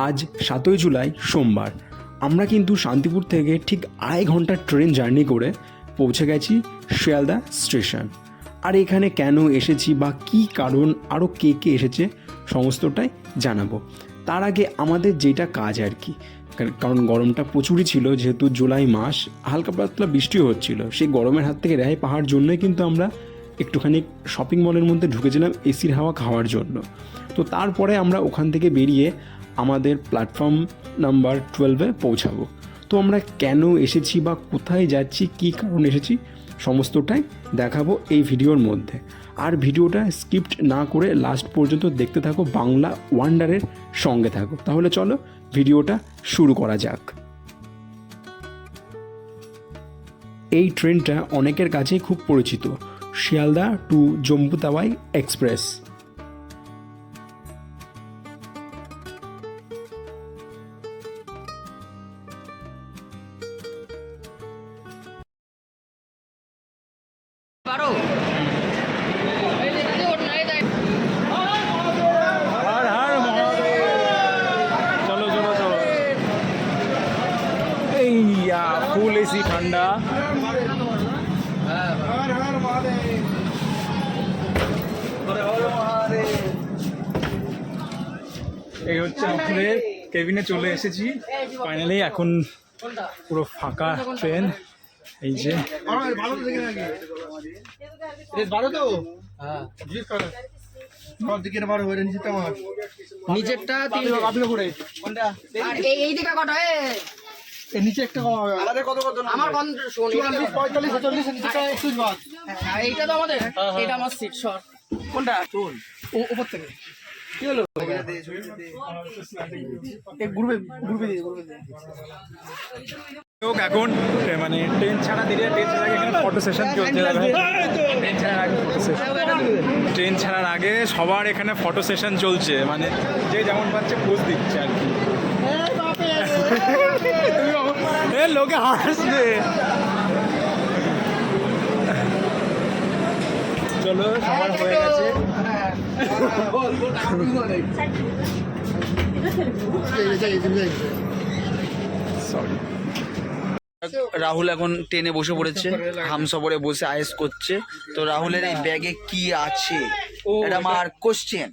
আজ 7ই জুলাই সোমবার। আমরা কিন্তু শান্তিপুর থেকে ঠিক 2.5 ঘন্টার ট্রেন জার্নি করে পৌঁছে গেছি শিয়ালদা স্টেশন। আর এখানে কেন এসেছি বা কী কারণ, আরও কে কে এসেছে সমস্তটাই জানাবো। তার আগে আমাদের যেটা কাজ আর কি, কারণ গরমটা প্রচুরই ছিল, যেহেতু জুলাই মাস, হালকা পাতলা বৃষ্টিও হচ্ছিল, সেই গরমের হাত থেকে রেহাই পাওয়ার জন্যই কিন্তু আমরা একটুখানি শপিং মলের মধ্যে ঢুকেছিলাম এসির হাওয়া খাওয়ার জন্য। তো তারপরে আমরা ওখান থেকে বেরিয়ে আমাদের প্ল্যাটফর্ম নাম্বার 12-এ পৌঁছাবো। তো আমরা কেন এসেছি বা কোথায় যাচ্ছি, কী কারণ এসেছি, সমস্তটাই দেখাবো এই ভিডিওর মধ্যে। আর ভিডিওটা স্কিপ্ট না করে লাস্ট পর্যন্ত দেখতে থাকো, বাংলা ওয়ান্ডারের সঙ্গে থাকো। তাহলে চলো ভিডিওটা শুরু করা যাক। এই ট্রেনটা অনেকের কাছেই খুব পরিচিত, Sealdah to Jammu Tawi express. Full AC ঠান্ডা। এই হচ্ছে আমাদের কেবিনে চলে এসেছি ফাইনালি। এখন পুরো ফাঁকা ট্রেন। এই যে নিচেরটা নিচে একটা আমার এইটা তো আমাদের, এটা আমার সিট শর্ট। কোনটা উপর থেকে কি হলো? এখন মানে ট্রেন ছাড়া দিলে, ট্রেন ছাড়ার আগে এখানে ফটো সেশন চলছে। ট্রেন ছাড়ার আগে সবার এখানে ফটো সেশন চলছে, মানে যে যেমন পাচ্ছে পোজ দিচ্ছে আর কি। লোকে হাসবে। চলো, সবার হয়ে গেছে। সরি। রাহুল এখন ট্রেনে বসে পড়েছে, হামসফরে বসে আয়েস করছে। তো রাহুলের এই ব্যাগে কি আছে, এটা আমার কোশ্চেন।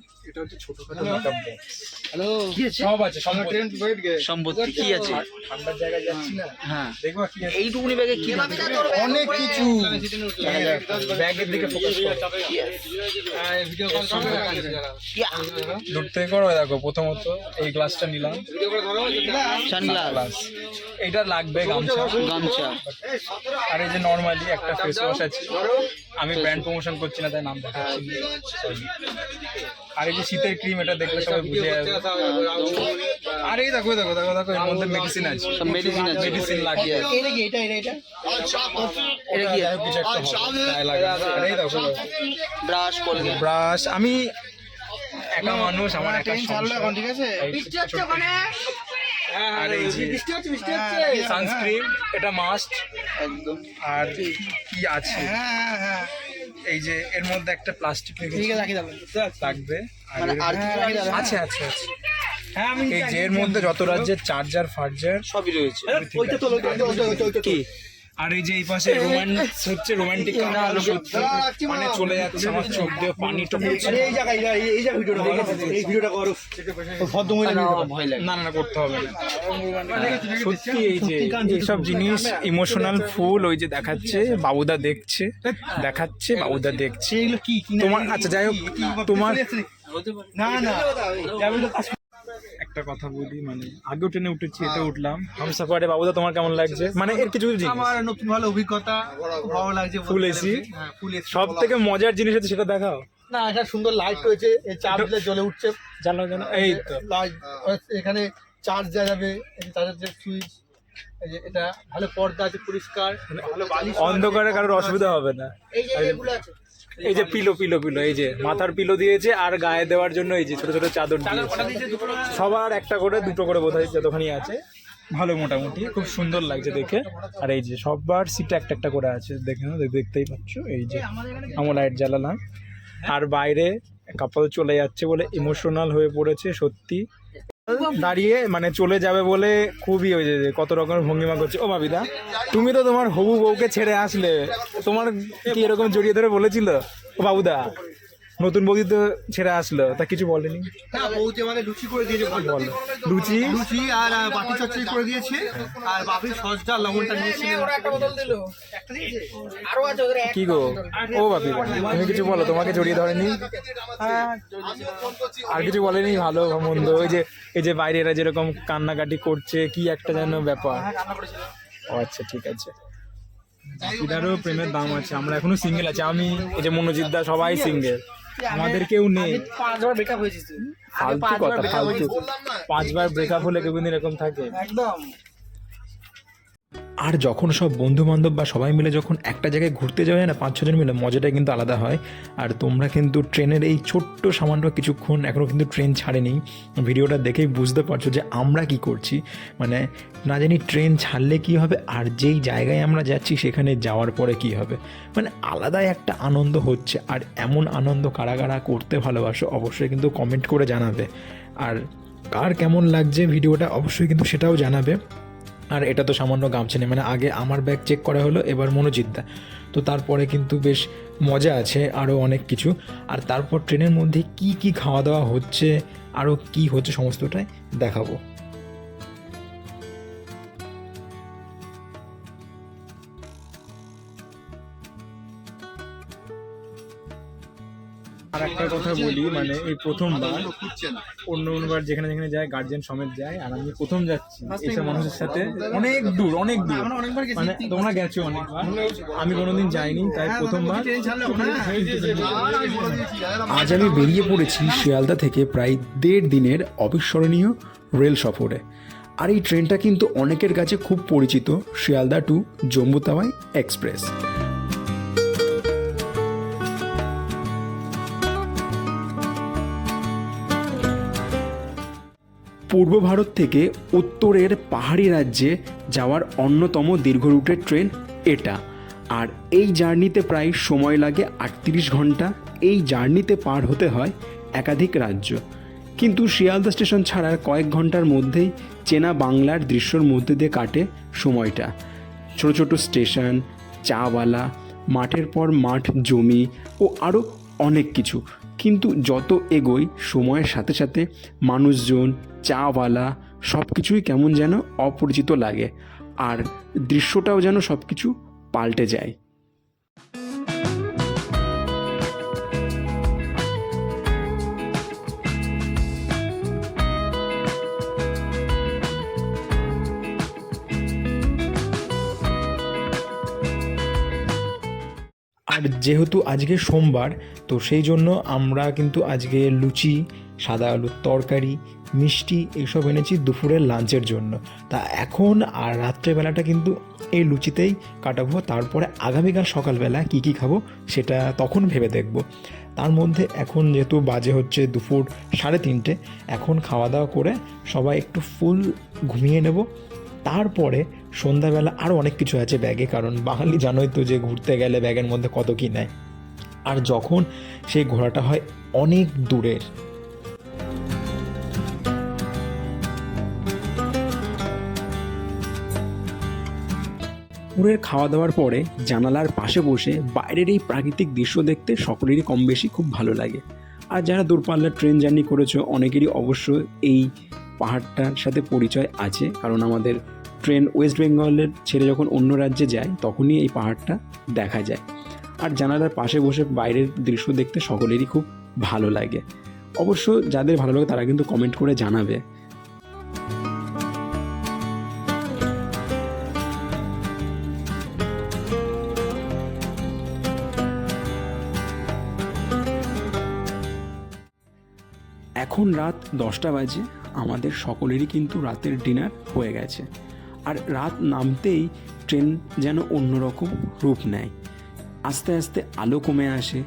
সম্পত্তি কি আছে? ঠান্ডার জায়গায় যাচ্ছি না, হ্যাঁ, দেখবো কি আছে। এইটুকুনি ব্যাগে কি অনেক কিছু। ব্যাগের দিকে ফোকাস করো। দূর থেকে করো। দেখো, প্রথমত এই গ্লাসটা নিলাম, সানগ্লাস। এইটা লাগবে, গামছা। আর এই যে নর্মালি একটা ফেস ওয়াশ আছে। আমি ব্র্যান্ড প্রমোশন করছি না, তাই নাম দেখাচ্ছি। আর এই যে শীতের ক্রিম, এটা দেখলে সবাই বুঝে যাবে। আর এই দেখো দেখো দেখো দেখো, এর মধ্যে মেডিসিন আছে, মেডিসিন লাগিয়ে ব্রাশ। আমি একা মানুষ, আমার একা ঠিক আছে। আর এই সানস্ক্রিন, এটা মাস্ট একদম। আর কি আছে, এই যে এর মধ্যে একটা প্লাস্টিক লাগবে। আছে আছে আছে। এই যে এর মধ্যে যত রাজ্যের চার্জার ফার্জার সবই রয়েছে। আর এই যে এই পাশে রোম্যান্স হচ্ছে, রোমান্টিক মানে চলে যাচ্ছে, আমার চোখ দিয়ে পানি টপকছে। না না করতে হবে না, সত্যি। এই যে এইসব জিনিস ইমোশনাল ফুল, ওই যে দেখাচ্ছে, বাবুদা দেখছে, দেখাচ্ছে, বাবুদা দেখছে তোমার। আচ্ছা যাই হোক, তোমার না না একটা কথা বলি, মানে আগেও ট্রেনে উঠেছি, এটা উঠলাম হামসফরে। বাবুদা তোমার কেমন লাগছে? মানে এর কিছু আমার নতুন ভালো অভিজ্ঞতা, ভালো লাগছে। ফুল এসি, সব থেকে মজার জিনিস হচ্ছে সেটা দেখাও না। একটা সুন্দর লাইট রয়েছে, এই চাপ দিলে জ্বলে উঠছে, জানো জানো। এই তো এখানে চার্জ দেওয়া যাবে, চার্জার সুইচ, এটা ভালো পর্দা আছে, পরিষ্কার, ভালো বালিশ, অন্ধকারে কারোর অসুবিধা হবে না। এই যে পিলো পিলো পিলো, এই যে মাথার পিলো দিয়েছে, আর গায়ে দেওয়ার জন্য এই যে ছোট ছোট চাদর দিয়েছে। সবার একটা করে, দুটো করে বোধহয় যতখানি আছে। ভালো, মোটামুটি খুব সুন্দর লাগছে দেখে। আর এই যে সবার সিটে একটা একটা করে আছে, দেখতেই পাচ্ছ। এই যে আমার লাইট জ্বালালাম, আর বাইরে কাপল চলে যাচ্ছে বলে ইমোশনাল হয়ে পড়েছে সত্যি। দাঁড়িয়ে মানে চলে যাবে বলে খুবই ওই যে কত রকমের ভঙ্গিমা করছে। ও বাবিদা, তুমি তো তোমার হবু বউকে ছেড়ে আসলে, তোমার কি এরকম জড়িয়ে ধরে বলেছিল? ও বাবুদা, নতুন বৌদি তো ছেড়ে আসলো, তা কিছু বলেনি? হ্যাঁ, বৌদি মানে লুচি করে দিয়েছে, বল। লুচি লুচি আর বাটি চচ্চড়ি করে দিয়েছে, আর বাপির সসটা লবণটা নিয়েছে। কি গো, ও বাপিদা তুমি কিছু বলো, তোমাকে জড়িয়ে ধরেনি? আর কিছু বলেনি ভালো মন্দ? এই যে বাইরে এরা যেরকম কান্নাকাটি করছে, কি একটা যেন ব্যাপার। ও আচ্ছা, ঠিক আছে। বাপিদারও প্রেমের দাম আছে, আমরা এখনো সিঙ্গেল আছি। আমি এই যে মনোজিৎ দা সবাই সিঙ্গেল, আমাদের কেউ নেই। ফালতু কথা, ফালতু। 5 বার ব্রেকআপ হলে কেউ কিন্তু এরকম থাকে? একদম। আর যখন সব বন্ধু বান্ধব বা সবাই মিলে যখন একটা জায়গায় ঘুরতে যাবে না 5-6 জন মিলে, মজাটা কিন্তু আলাদা হয়। আর তোমরা কিন্তু ট্রেনের এই ছোট্ট সামান্য কিছুক্ষণ, এখনও কিন্তু ট্রেন ছাড়েনি, ভিডিওটা দেখেই বুঝতে পারছো যে আমরা কি করছি। মানে না জানি ট্রেন ছাড়লে কি হবে, আর যেই জায়গায় আমরা যাচ্ছি সেখানে যাওয়ার পরে কি হবে। মানে আলাদাই একটা আনন্দ হচ্ছে। আর এমন আনন্দ কারা কারা করতে ভালোবাসো অবশ্যই কিন্তু কমেন্ট করে জানাবে। আর কার কেমন লাগছে ভিডিওটা অবশ্যই কিন্তু সেটাও জানাবে। আর এটা তো সামান্য গামছা নেই, মানে আগে আমার ব্যাগ চেক করা হলো, এবার মনোজিৎদা, তো তারপরে কিন্তু বেশ মজা আছে আরও অনেক কিছু। আর তারপর ট্রেনের মধ্যে কি কি খাওয়া দাওয়া হচ্ছে, আরও কি হচ্ছে সমস্তটাই দেখাবো। আর একটা কথা বলি, মানে এই প্রথমবার, অন্যবার যেখানে যেখানে যায় গার্জেন সমেত যায়, আর আমি প্রথম যাচ্ছি এইসব মানুষের সাথে অনেক দূর, মানে তোমরা গেছো অনেকবার, আমি কোনোদিন যাইনি, তাই প্রথমবার। আজ আমি বেরিয়ে পড়েছি শিয়ালদা থেকে প্রায় 1.5 দিনের অবিস্মরণীয় রেল সফরে। আর এই ট্রেনটা কিন্তু অনেকের কাছে খুব পরিচিত, শিয়ালদা টু জম্মু তাওয়াই এক্সপ্রেস। পূর্ব ভারত থেকে উত্তরের পাহাড়ি রাজ্যে যাওয়ার অন্যতম দীর্ঘ রুটের ট্রেন এটা। আর এই জার্নিতে প্রায় সময় লাগে 38 ঘন্টা। এই জার্নিতে পার হতে হয় একাধিক রাজ্য, কিন্তু শিয়ালদা স্টেশন ছাড়ার কয়েক ঘন্টার মধ্যেই চেনা বাংলার দৃশ্যর মধ্যে দিয়ে কাটে সময়টা। ছোট ছোট স্টেশন, চাওয়ালা, মাঠের পর মাঠ, জমি ও আরও অনেক কিছু। কিন্তু যত এগোই সময়ের সাথে সাথে মানুষজন, চাওয়ালা সব কিছুই কেমন যেন অপরিচিত লাগে, আর দৃশ্যটাও যেন সব কিছু পাল্টে যায়। আর যেহেতু আজকে সোমবার, তো সেই জন্য আমরা কিন্তু আজকে লুচি, সাদা আলুর তরকারি, মিষ্টি এইসব এনেছি দুপুরের লাঞ্চের জন্য। তা এখন আর রাত্রেবেলাটা কিন্তু এই লুচিতেই কাটাবো। তারপরে আগামীকাল সকালবেলা কী কী খাবো সেটা তখন ভেবে দেখব। তার মধ্যে এখন যেহেতু বাজে হচ্ছে দুপুর 3:30, এখন খাওয়া দাওয়া করে সবাই একটু ফুল ঘুমিয়ে নেব। তারপরে সন্ধ্যাবেলা আরও অনেক কিছু আছে ব্যাগে, কারণ বাঙালি জানোই তো যে ঘুরতে গেলে ব্যাগের মধ্যে কত কী নেয়। আর যখন সেই ঘোরাটা হয় অনেক দূরের, দুপুরের খাওয়া দাওয়ার পরে জানালার পাশে বসে বাইরের এই প্রাকৃতিক দৃশ্য দেখতে সকলেরই কম বেশি খুব ভালো লাগে। আর যারা দূরপাল্লার ট্রেন জার্নি করেছো অনেকেরই অবশ্য এই পাহাড়টার সাথে পরিচয় আছে, কারণ আমাদের ট্রেন ওয়েস্ট বেঙ্গলের ছেড়ে যখন অন্য রাজ্যে যায় তখনই এই পাহাড়টা দেখা যায়। আর জানালার পাশে বসে বাইরের দৃশ্য দেখতে সকলেরই খুব ভালো লাগে। অবশ্য যাদের ভালো লাগে তারা কিন্তু কমেন্ট করে জানাবে। এখন রাত 10টা বাজে, আমাদের সকলেরই কিন্তু রাতের ডিনার হয়ে গেছে। আর রাত নামতেই ট্রেন যেন অন্যরকম রূপ নেয়। আস্তে আস্তে আলো কমে আসে,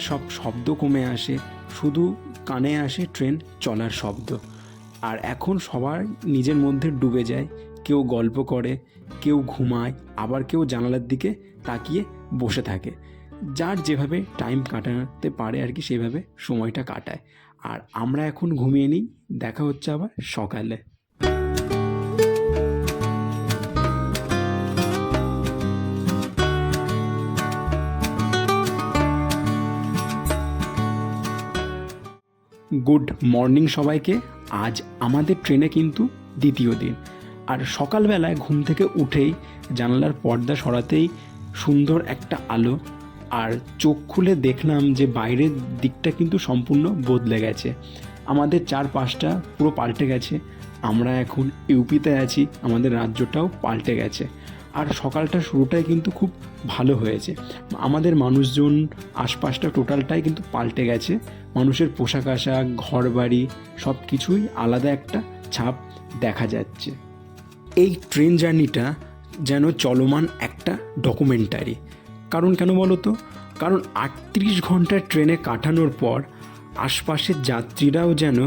সব শব্দ কমে আসে, শুধু কানে আসে ট্রেন চলার শব্দ। আর এখন সবার নিজের মধ্যে ডুবে যায়, কেউ গল্প করে, কেউ ঘুমায়, আবার কেউ জানালার দিকে তাকিয়ে বসে থাকে। যার যেভাবে টাইম কাটাতে পারে আর কি সেইভাবে সময়টা কাটায়। আর আমরা এখন ঘুমিয়ে নিই, দেখা হচ্ছে আবার সকালে। গুড মর্নিং সবাইকে। আজ আমাদের ট্রেনে কিন্তু দ্বিতীয় দিন। আর সকালবেলায় ঘুম থেকে উঠেই জানালার পর্দা সরাতেই সুন্দর একটা আলো, আর চোখ খুলে দেখলাম যে বাইরের দিকটা কিন্তু সম্পূর্ণ বদলে গেছে। আমাদের চারপাশটা পুরো পাল্টে গেছে। আমরা এখন ইউপিতে আছি, আমাদের রাজ্যটাও পাল্টে গেছে। আর সকালটা শুরুটাই কিন্তু খুব ভালো হয়েছে। আমাদের মানুষজন, আশপাশটা টোটালটাই কিন্তু পাল্টে গেছে। মানুষের পোশাক আশাক, ঘর বাড়ি সব কিছুই আলাদা একটা ছাপ দেখা যাচ্ছে। এই ট্রেন জার্নিটা যেন চলমান একটা ডকুমেন্টারি। কারণ কেন বলো তো? কারণ 38 ঘন্টা ট্রেনে কাটানোর পর আশপাশের যাত্রীরাও যেন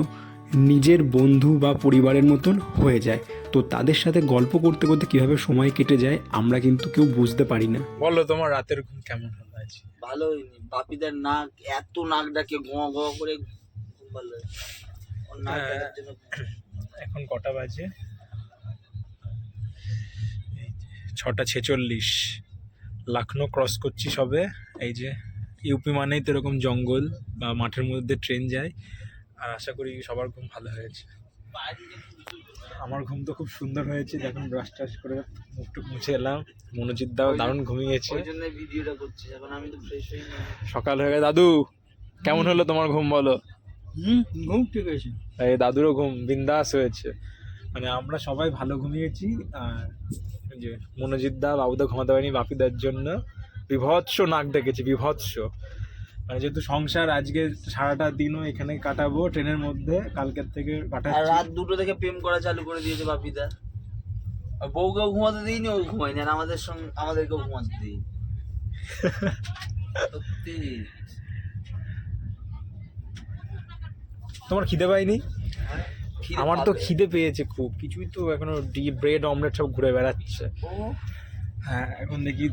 নিজের বন্ধু বা পরিবারের মতন হয়ে যায়। তো তাদের সাথে গল্প করতে করতে কীভাবে সময় কেটে যায় আমরা কিন্তু কেউ বুঝতে পারি না। বলো তোমার রাতের ঘুম কেমন হলো আজ? ভালো হয়নি, বাপিদার নাক এত নাক ডাকে গোয়া গোয়া করে ঘুম ভালো হয়। ওর নাক ডাকার জন্য এখন কটা বাজে? 6:46। লখনৌ ক্রস করছি সবে। এই যে ইউপি মানেই তো এরকম জঙ্গল বা মাঠের মধ্যে ট্রেন যায়। আর আশা করি সবার ঘুম ভালো হয়েছে। আমার ঘুম তো খুব সুন্দর হয়েছে। দেখুন ব্রাশ টাশ করে মুখটুক মুছে এলাম। মনোজিৎ দাও দারুণ ঘুমিয়েছে। ওই জন্য ভিডিওটা করছি, এখন আমি তো ফ্রেশ হই না। সকাল হয়ে গেছে। দাদু কেমন হলো তোমার ঘুম বলো? ঘুম ঠিক আছে। এই দাদুরও ঘুম বিন্দাস হয়েছে। মানে আমরা সবাই ভালো ঘুমিয়েছি। আর ওই যে মনোজিৎ দা বাবুদা ঘুমাতে পারেনি বাপিদার জন্য। বিভৎস নাক ডেকেছে, বিভৎস। মানে যেহেতু সংসার, আজকে সারাটা দিনও এখানে কাটাবো ট্রেনের মধ্যে, কালকের থেকে আর কাটাচ্ছি। রাত 2টো থেকে প্রেম করা চালু করে দিয়েছে বাপিদা। আর বউকেও ঘুমাতে দিইনি, ও ঘুমায়নি। আর আমাদেরকেও ঘুমাতে দিই। সত্যি তোমার খিদে পাইনি? খিদে আমার তো পাবে। খিদে পেয়েছে খুব। কিছুই তো এখনো ব্রেড অমলেট সব ঘুরে বেড়াচ্ছে। ও, হ্যাঁ, এখন দেখি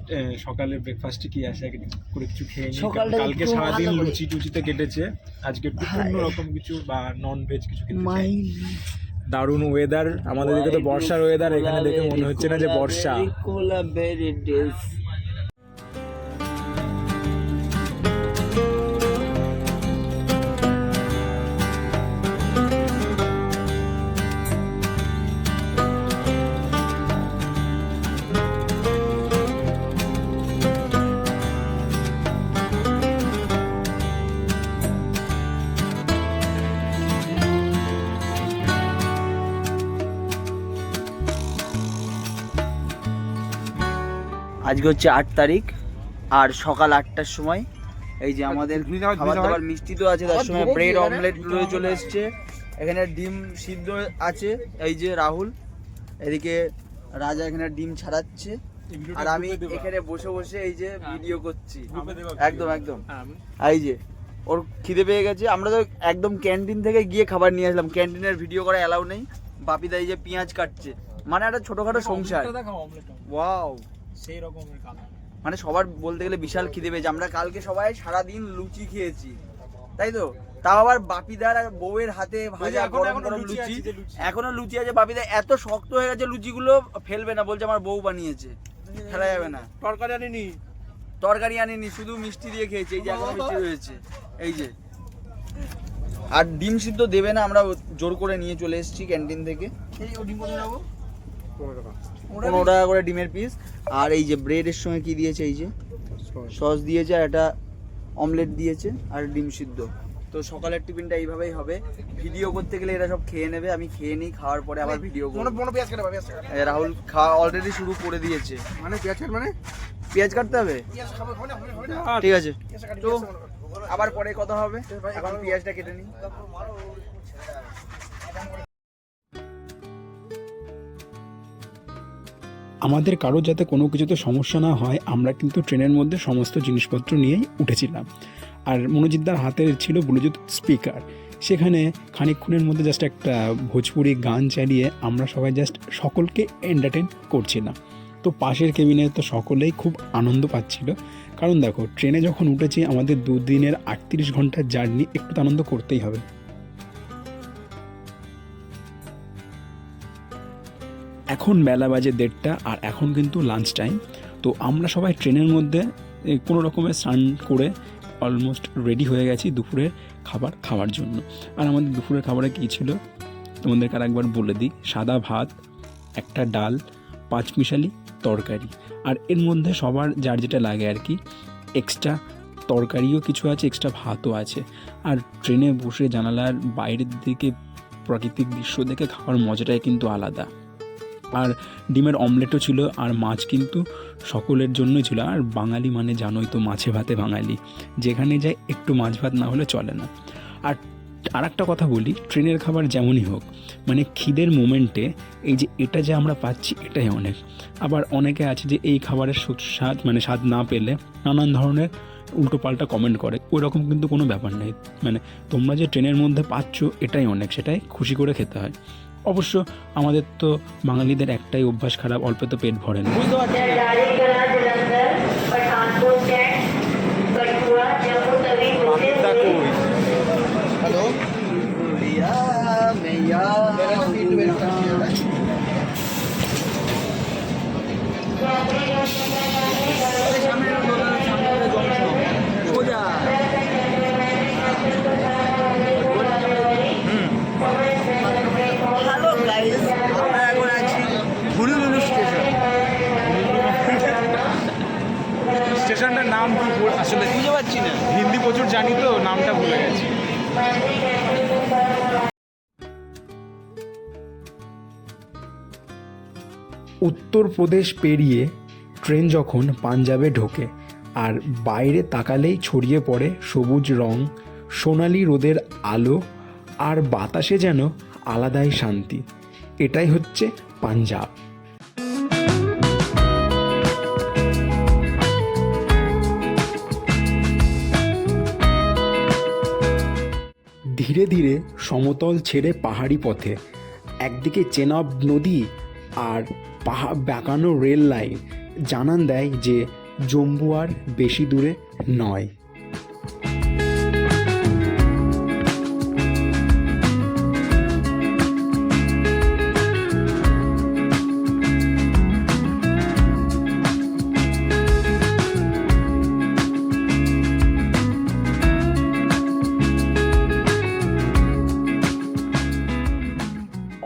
সকালে ব্রেকফাস্টে কি আসে, আগে করে কিছু খেয়ে নিই। সকালটা কালকে একটু সারাদিন ভালো করে। লুচি টুচিতে কেটেছে। আজকে একটু অন্যরকম কিছু বা নন ভেজ কিছু খেতে চাই। দারুণ ওয়েদার আমাদের দিকে, তো বর্ষার ওয়েদার। এখানে দেখে মনে হচ্ছে না যে বর্ষা। কোলা বেরি ডেস। আজকে হচ্ছে 8 তারিখ, আর সকাল 8টার সময় এই যে আমাদের খাবার দাবার মিষ্টি তো আছে, তার সময় ব্রেড অমলেট রয়ে চলে এসছে। এখানে ডিম সিদ্ধ আছে, এই যে রাহুল, এদিকে রাজা এখানে ডিম ছাড়াচ্ছে, আর আমি এখানে বসে বসে এই যে ভিডিও করছি। একদম একদম। এই যে ওর খিদে পেয়ে গেছে। আমরা তো একদম ক্যান্টিন থেকে গিয়ে খাবার নিয়ে আসলাম, ক্যান্টিনের ভিডিও করা অ্যালাউ নেই। বাপিদা এই যে পেঁয়াজ কাটছে, মানে একটা ছোটখাটো সংসার। ওয়াও, সেই রকমের কালার। মানে সবার বলতে গেলে বিশাল খিদে পেয়েছে। আমরা কালকে সবাই সারাদিন লুচি খেয়েছি, তাই তো? তাও আবার বাপিদার আর বউয়ের হাতে ভাজা গরম গরম লুচি। এখনো লুচি আছে। বাপিদা এত শক্ত হয়ে গেছে লুচিগুলো, ফেলবে না, বলছে আমার বউ বানিয়েছে, ফেলা যাবে না। তরকারি আনিনি, শুধু মিষ্টি দিয়ে খেয়েছি। এই যে এখনো মিষ্টি রয়েছে, এই যে। আর ডিম সিদ্ধ দেবে না, আমরা জোর করে নিয়ে চলে এসেছি ক্যান্টিন থেকে। 15 টাকা করে ডিমের পিস। আর এই যে ব্রেডের সঙ্গে কি দিয়েছে, এই যে সস দিয়েছে, আর একটা অমলেট দিয়েছে, আর ডিম সিদ্ধ। তো সকালের টিফিনটা এইভাবেই হবে। ভিডিও করতে গেলে এরা সব খেয়ে নেবে, আমি খেয়ে নিই, খাওয়ার পরে আবার ভিডিও করব। রাহুল খাওয়া অলরেডি শুরু করে দিয়েছে। মানে পেঁয়াজ কাটতে হবে, ঠিক আছে। তো আবার পরে কথা হবে, এখন পেঁয়াজটা কেটে নিই। আমাদের কারো যাতে কোনো কিছুতে সমস্যা না হয়, আমরা কিন্তু ট্রেনের মধ্যে সমস্ত জিনিসপত্র নিয়েই উঠেছিলাম। আর মনোজিৎদার হাতে ছিল ব্লুটুথ স্পিকার। সেখানে খানিকক্ষণের মধ্যে জাস্ট একটা ভোজপুরি গান চালিয়ে আমরা সবাই জাস্ট সকলকে এন্টারটেন করছিলাম। তো পাশের কেবিনে তো সকলেই খুব আনন্দ পাচ্ছিল। কারণ দেখো, ট্রেনে যখন উঠেছি, আমাদের 2 দিনের 38 ঘন্টার জার্নি, একটু তো আনন্দ করতেই হবে। এখন বেলা বাজে 1:30 আর এখন কিন্তু লাঞ্চ টাইম। তো আমরা সবাই ট্রেনের মধ্যে কোনো রকমের স্নান করে অলমোস্ট রেডি হয়ে গেছি দুপুরের খাবার খাওয়ার জন্য। আর আমাদের দুপুরের খাবারে কী ছিল তোমাদেরকে আর একবার বলে দিই। সাদা ভাত, একটা ডাল, 5 মিশালি তরকারি, আর এর মধ্যে সবার যার যেটা লাগে আর কি, এক্সট্রা তরকারিও কিছু আছে, এক্সট্রা ভাতও আছে। আর ট্রেনে বসে জানালার বাইরের দিকে প্রাকৃতিক দৃশ্য দেখে খাওয়ার মজাটাই কিন্তু আলাদা। আর ডিমের অমলেটও ছিল, আর মাছ কিন্তু সকলের জন্যই ছিল। আর বাঙালি মানে জানোই তো, মাছে ভাতে বাঙালি, যেখানে যায় একটু মাছ ভাত না হলে চলে না। আর একটা কথা বলি, ট্রেনের খাবার যেমনই হোক, মানে খিদের মোমেন্টে এই যে এটা যে আমরা পাচ্ছি এটাই অনেক। আবার অনেকে আছে যে এই খাবারের স্বাদ না পেলে নানান ধরনের উল্টোপাল্টা কমেন্ট করে, ওই রকম কিন্তু কোনো ব্যাপার নেই। মানে তোমরা যে ট্রেনের মধ্যে পাচ্ছ এটাই অনেক, সেটাই খুশি করে খেতে হয়। অবশ্য আমাদের তো বাঙালিদের একটাই অভ্যাস খারাপ, অল্প তো পেট ভরে না। বুঝতে পারছি হ্যালো হ্যালো গাইস, আমরা এখন আছি হুলুলুলু স্টেশন। স্টেশনটার নাম কি আসলে বুঝতে পারছি না। হিন্দি প্রচুর জানি তো, নামটা ভুলে গেছি। উত্তরপ্রদেশ পেরিয়ে ট্রেন যখন পাঞ্জাবে ঢোকে আর বাইরে তাকালেই ছড়িয়ে পড়ে সবুজ রং, সোনালি রোদের আলো, আর বাতাসে যেন আলাদাই শান্তি। এটাই হচ্ছে পাঞ্জাব। ধীরে ধীরে সমতল ছেড়ে পাহাড়ি পথে, একদিকে চেনাব নদী আর বাঁকানো রেল লাইন জানান দেয় যে জম্মু আর বেশি দূরে নয়।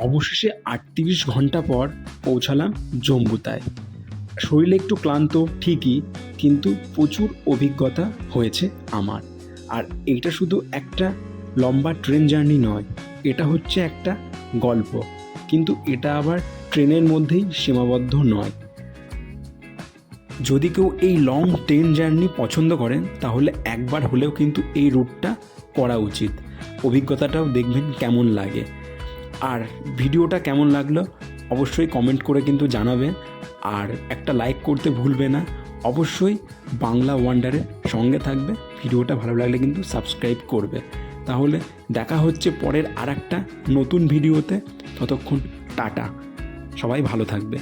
অবশেষে 38 ঘন্টা পর পৌঁছালাম জম্মুতায়। শরীরে একটু ক্লান্ত ঠিকই, কিন্তু প্রচুর অভিজ্ঞতা হয়েছে আমার। আর এইটা শুধু একটা লম্বা ট্রেন জার্নি নয়, এটা হচ্ছে একটা গল্প। কিন্তু এটা আবার ট্রেনের মধ্যেই সীমাবদ্ধ নয়। যদি কেউ এই লং ট্রেন জার্নি পছন্দ করেন তাহলে একবার হলেও কিন্তু এই রুটটা করা উচিত। অভিজ্ঞতাটাও দেখবেন কেমন লাগে। আর ভিডিওটা কেমন লাগলো অবশ্যই কমেন্ট করে কিন্তু জানাবেন। আর একটা লাইক করতে ভুলবে না। অবশ্যই বাংলা ওয়ান্ডারের সঙ্গে থাকবে। ভিডিওটা ভালো লাগলে কিন্তু সাবস্ক্রাইব করবে। তাহলে দেখা হচ্ছে পরের আরেকটা নতুন ভিডিওতে। ততক্ষণ টাটা, সবাই ভালো থাকবে।